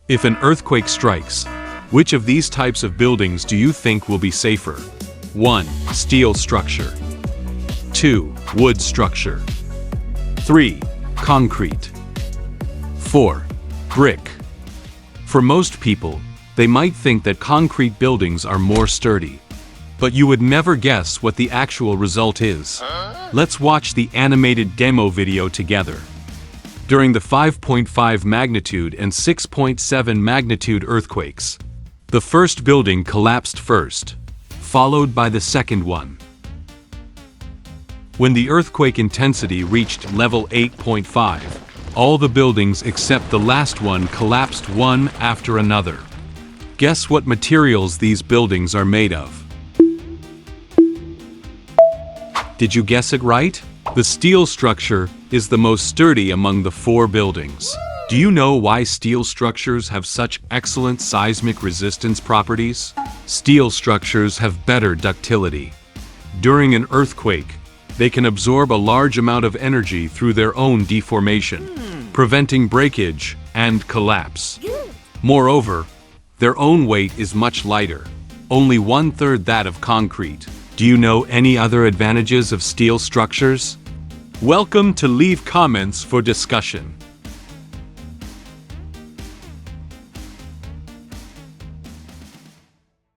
If an earthquake strikes, which of these types of buildings do you think will be safer? 1. Steel structure. 2. Wood structure. 3. Concrete. 4. Brick. For most people, they might think that concrete buildings are more sturdy. But you would never guess what the actual result is. Let's watch the animated demo video together. During the 5.5 magnitude and 6.7 magnitude earthquakes, the first building collapsed first, followed by the second one. When the earthquake intensity reached level 8.5, all the buildings except the last one collapsed one after another. Guess what materials these buildings are made of? Did you guess it right? The steel structure is the most sturdy among the 4 buildings. Do you know why steel structures have such excellent seismic resistance properties? Steel structures have better ductility. During an earthquake, they can absorb a large amount of energy through their own deformation, preventing breakage and collapse. Moreover, their own weight is much lighter, only 1/3 that of concrete. Do you know any other advantages of steel structures? Welcome to leave comments for discussion.